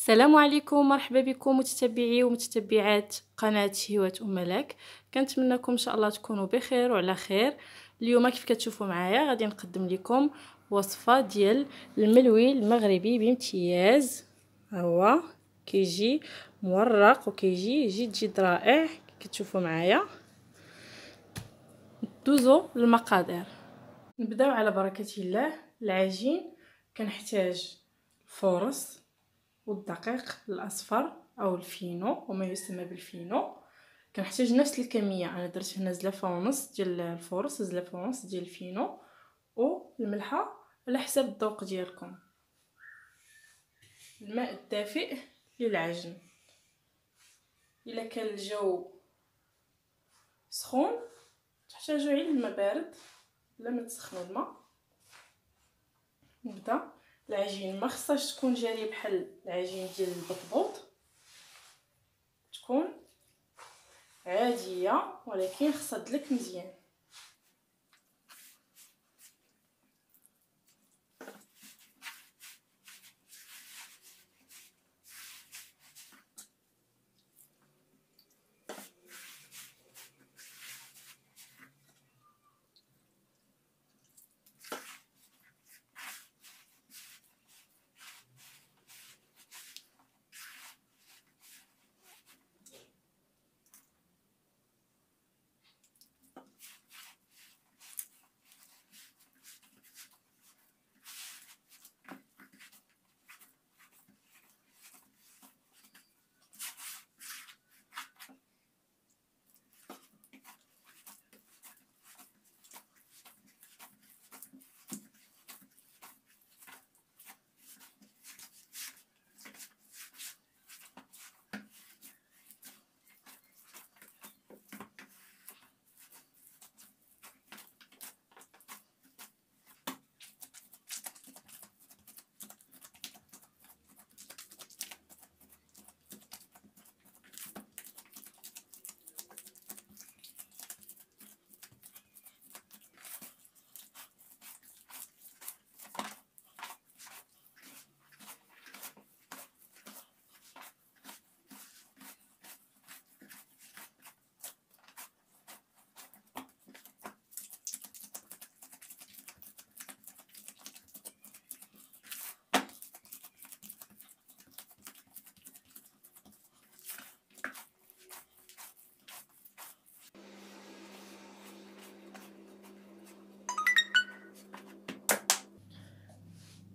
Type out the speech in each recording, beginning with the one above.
السلام عليكم، مرحبا بكم متتبعي ومتتبعات قناه هوات ملاك. كنتمنىكم ان شاء الله تكونوا بخير وعلى خير. اليوم كيف كتشوفوا معايا غادي نقدم لكم وصفه ديال الملوي المغربي بامتياز. هو كيجي مورق وكيجي جد رائع. كتشوفوا معايا دوزو للمقادير. نبداو على بركه الله. العجين كنحتاج الفورص والدقيق الاصفر او الفينو وما يسمى بالفينو. كنحتاج نفس الكميه. انا درت هنا زلافه ونص ديال الفورص، زلافه ونص ديال الفينو، والملحه على حسب الذوق ديالكم. الماء الدافئ للعجن. الا كان الجو سخون تحتاجوا غير الماء بارد، لا ما تسخنوا الماء. نبدا. العجين ما خصهاش تكون جاريه بحال العجين ديال البطبوط، تكون عاديه ولكن خصها تدلك مزيان.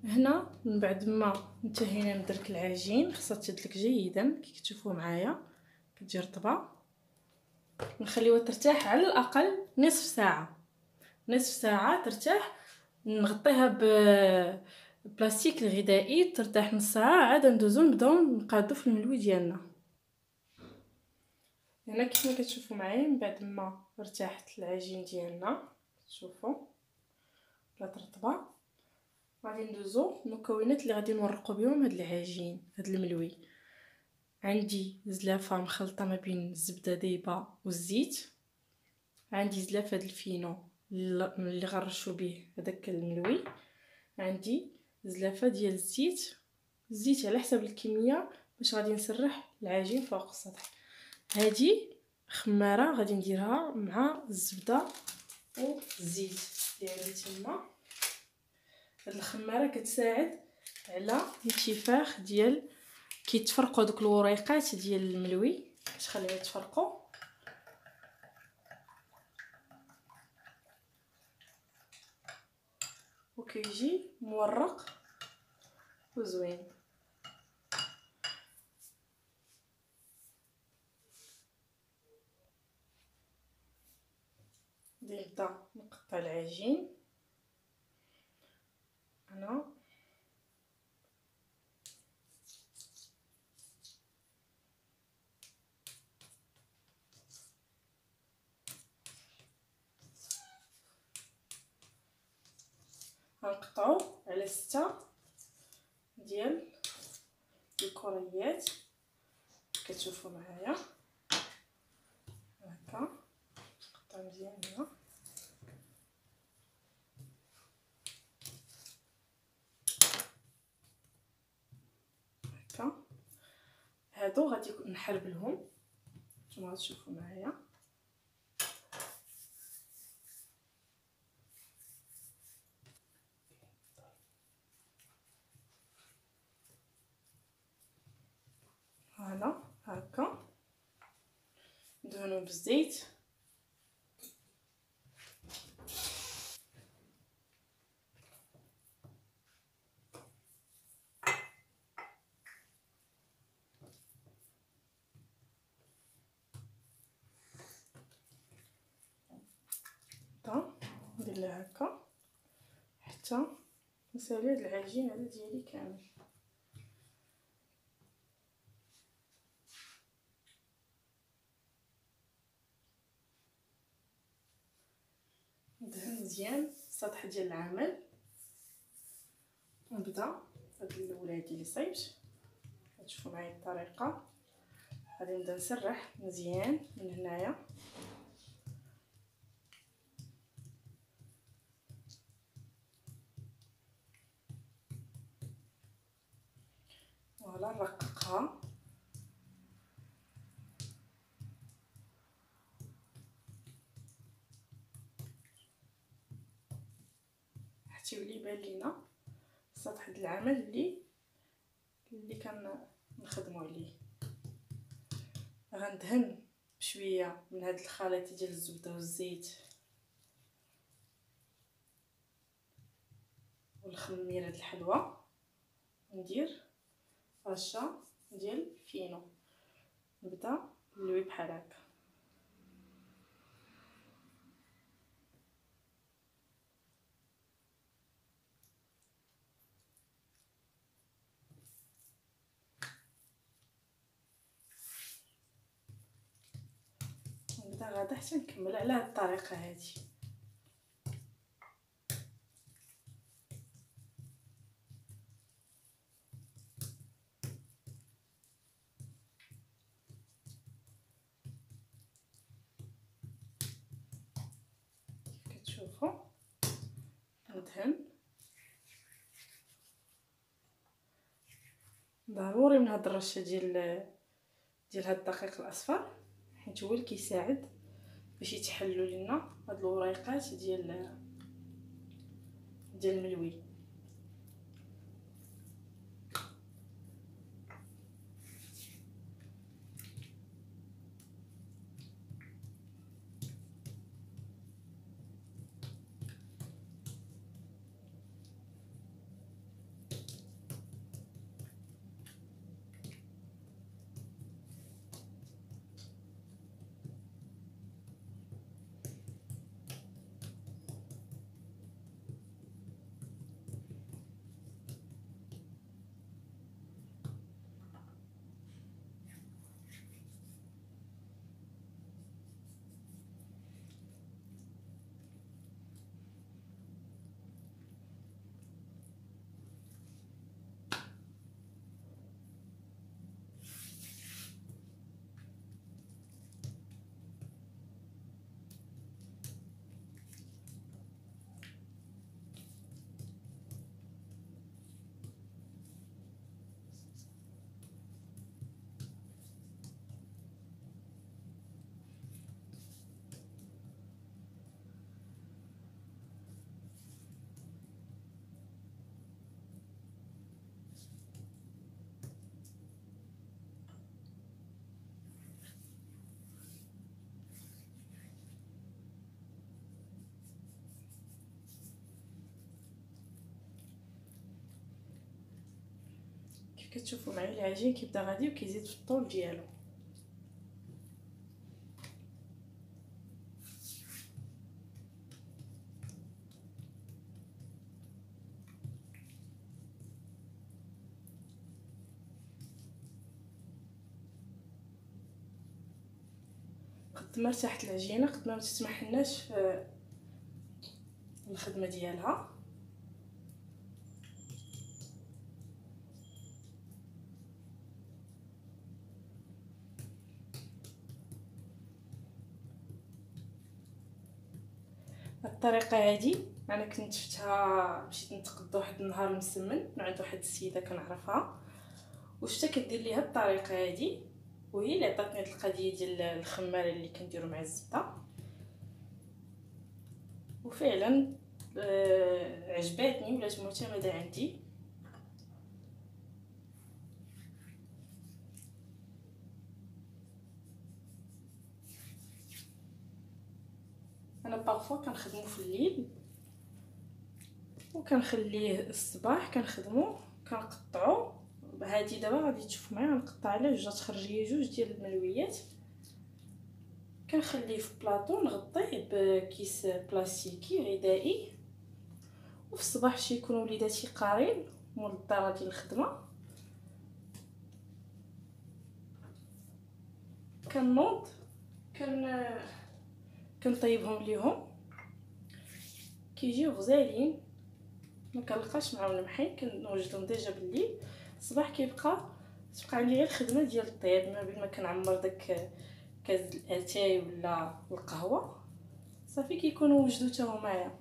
هنا من بعد ما انتهينا من درك العجين خصها تدلك جيدا كي كتشوفوا معايا. كتجي رطبه. نخليوها ترتاح على الاقل نصف ساعه. نصف ساعه ترتاح. نغطيها بلاستيك الغذائي ترتاح نص ساعه، عاد ندوزو نبداو نقادو في الملوي ديالنا. هنا كيف ما كتشوفوا معايا من بعد ما ارتاحت العجين ديالنا، شوفوا بلات رطبه. غادي ندوزو المكونات اللي غادي نورقو بهم هاد العجين هاد الملوي. عندي زلافه مخلطه ما بين الزبده دايبه والزيت. عندي زلافه ديال الفينو اللي غنرشو به هذاك الملوي. عندي زلافه ديال الزيت على حسب الكميه باش غادي نسرح العجين فوق السطح. هذه خماره غادي نديرها مع الزبده والزيت ديالي تما. هاد الخماره كتساعد على الانتفاخ ديال كيتفرقوا دوك الوريقات ديال الملوي، كتخليها يتفرقوا. وكيجي مورق وزوين. نبدا نقطع العجين. انا غنقطعو على 6 ديال الكريات كتشوفوا معايا هكا. نقطع مزيان هنا هكا. هادو غادي نحربلهم، نتوما غتشوفوا معايا. فوالا هكا ندهنو بالزيت. ندير لها هكا حتى نسالي هاد العجين هذا ديالي كامل. ندهن مزيان السطح ديال العمل. نبدا هاد الولادي اللي صايبت، تشوفوا معايا الطريقه. غادي نبدا نسرح مزيان من هنايا، فوالا نرققها حتى يولي يبان لينا سطح ديال العمل اللي كنخدموا عليه. غندهن بشويه من هاد الخليط ديال الزبده والزيت والخميره د الحلوى، ندير رشه ديال الفينو، نبدا نلوي بحال هكا. نبدا غادا حتى نكمل على هاد الطريقه هادي. كيف كتشوفوا ندهن ضروري من هاد الرشه ديال هاد الدقيق الاصفر، حيت هو اللي كيساعد باش يتحلوا لنا هاد الوريقات ديال الملوي. كتشوفوا معايا العجين كيبدا غادي وكيزيد في الطول ديالو. قد ما ارتاحت العجينه قد ما تسمحلناش في الخدمه ديالها. الطريقه هذه انا كنت شفتها، مشيت نتقضى واحد النهار مسمن من عند واحد السيده كنعرفها، وشتا كدير ليها الطريقه هذه، وهي اللي عطاتني هاد القضيه ديال الخماره اللي كنديرو مع الزبده. وفعلا عجباتني ولات معتمده عندي. انا بارفو كنخدمو في الليل وكنخليه الصباح كنخدمو كنقطعو. هادي دابا غادي تشوفوا معايا غنقطع على جوج، تخرج لي جوج ديال الملويات. كنخليه في بلاطو نغطيه بكيس بلاستيكي غذائي، وفي الصباح شي يكونوا وليداتي قارين مول الدار ديال الخدمه كنوض كنطيبهم ليهم كيجيو غزالين. ما كنلقاش معاهم المحين كنوجدهم ديجا بالليل. الصباح تبقى عندي غير الخدمه ديال الطياب، ما بين ما كنعمر داك كاس الاتاي ولا القهوه صافي كيكونوا وجدوا حتى هما معايا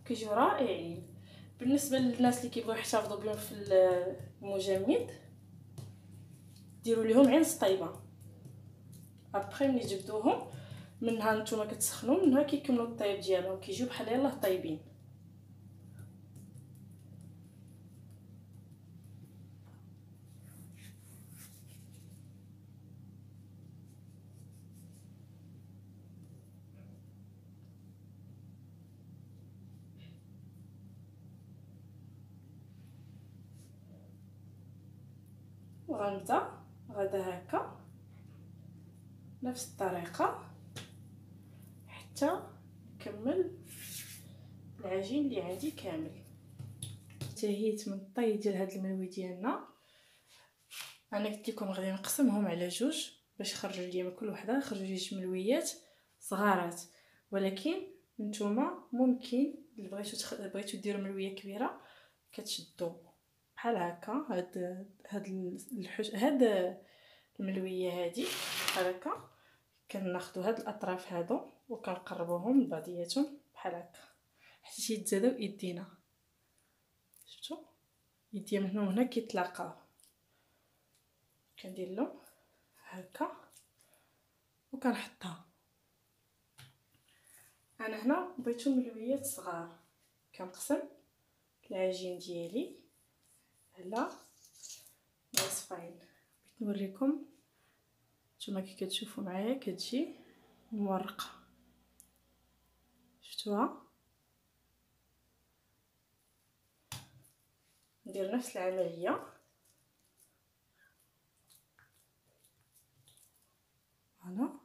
كيجيو رائعين. بالنسبه للناس اللي كيبغيو يحتفظوا بهم في المجمد ديروا لهم عين طيبه. ابخي ملي جبدوهم منها نتوما كتسخنوا منها كيكملوا الطيب ديالهم كيجيو بحال يلاه طيبين. وغنبدا غدا هكا نفس الطريقه حتى نكمل العجين اللي عندي كامل. انتهيت من الطي ديال هاد الملوي ديالنا. انا قلت لكم غادي نقسمهم على جوج باش يخرجوا لي من كل وحده يخرجوا لي جوج ملويات صغارات، ولكن نتوما ممكن اللي بغيتو ديروا ملويه كبيره كتشدوا بحال هكا. هاد الملويه هادي بحال هكا كناخذوا هاد الاطراف هادو وكنقربوهم لبعضياتهم بحال هكا حتى يتزادوا ايدينا. شفتوا يديا من هنا وهنا كيتلاقاو. كندير له هكا وكنحطها. انا هنا بغيتو ملويات صغار كنقسم العجين ديالي على نصفين. بغيت نوريكم نتوما كي كتشوفوا معايا كتجي مورقه. شفتوها؟ ندير نفس العمليه هنا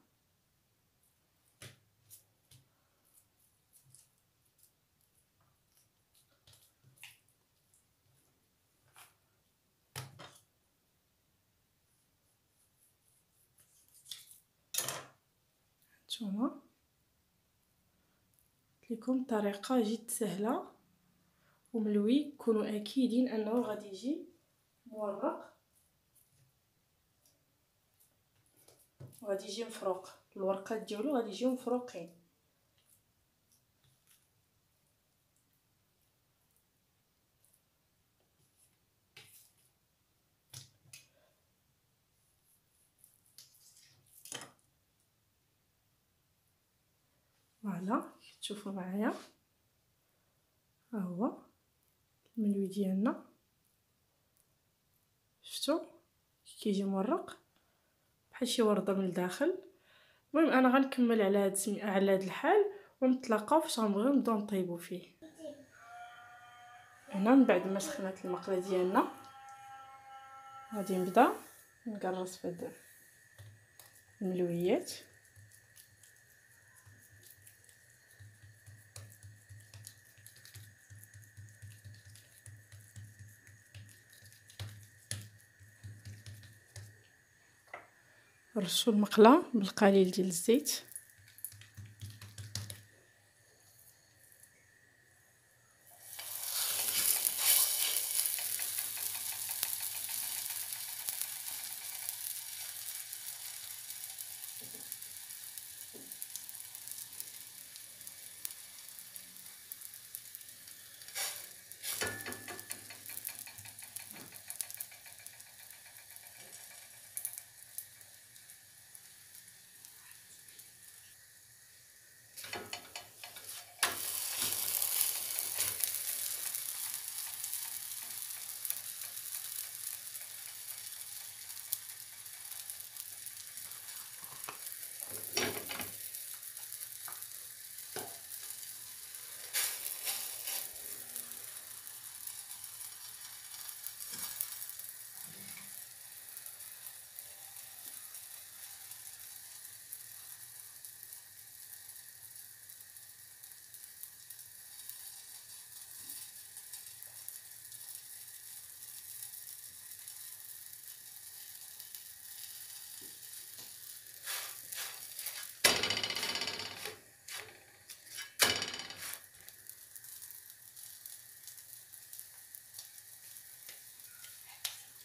نتوما. قلت لكم طريقه جد سهله وملوي كونوا اكيدين انه غادي يجي مورق وغادي يجي مفروق. الورقات ديالو غادي يجيو مفروقين. فوالا تشوفوا معايا ها هو الملوي ديالنا. شفتوا كيجي مورق بحال شي ورده من الداخل. المهم انا غنكمل على هاد الحال ونتلاقاو فاش غنبغيو نبداو نطيبوا فيه. هنا من بعد ما سخنات المقله ديالنا غادي نبدا نقرص في هاد الملويات. رشوا المقله بالقليل ديال الزيت.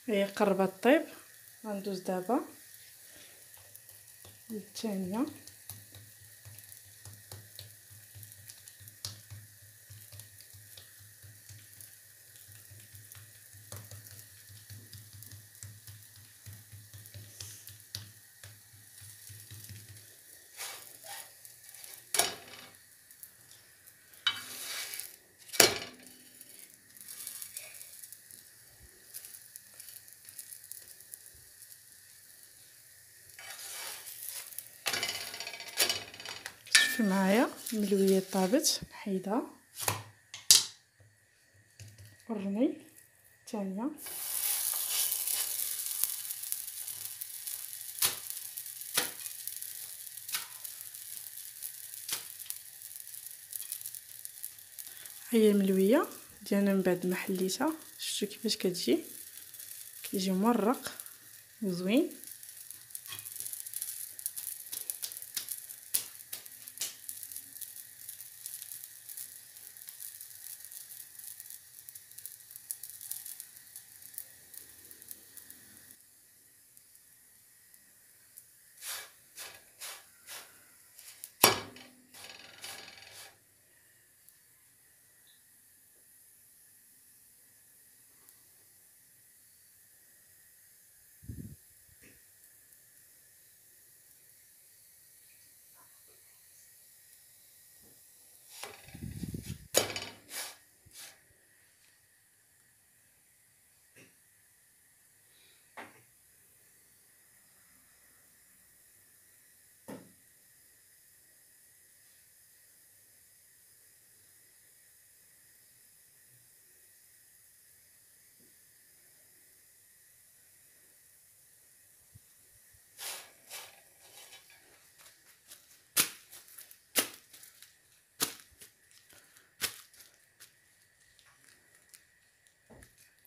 هي قربت طيب. غندوز دابا للثانيه. شوفي معايا الملويه طابت، نحيدها ورني الثانيه. هي الملويه ديالنا من بعد ما حليتها، شفتوا كيفاش كتجي، كيجي مرق وزوين.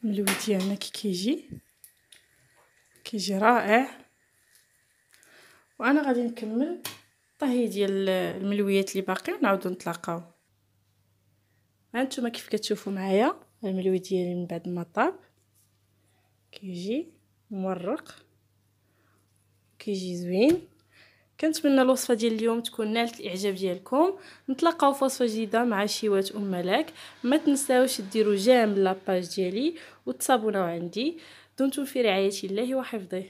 الملوي ديالنا كيجي رائع. وانا غادي نكمل الطهي ديال الملويات اللي باقيين، نعاودو نتلاقاو. هانتوما كيف كتشوفوا معايا الملوي ديالي من بعد ما طاب، كيجي مورق، كيجي زوين. كنتمنى الوصفه ديال اليوم تكون نالت الاعجاب ديالكم. نتلاقاو في وصفه جديده مع شيوات ملاك. ما تنساوش ديروا جيم لاباج ديالي وتصابوناو عندي. دمتم في رعايه الله وحفظه.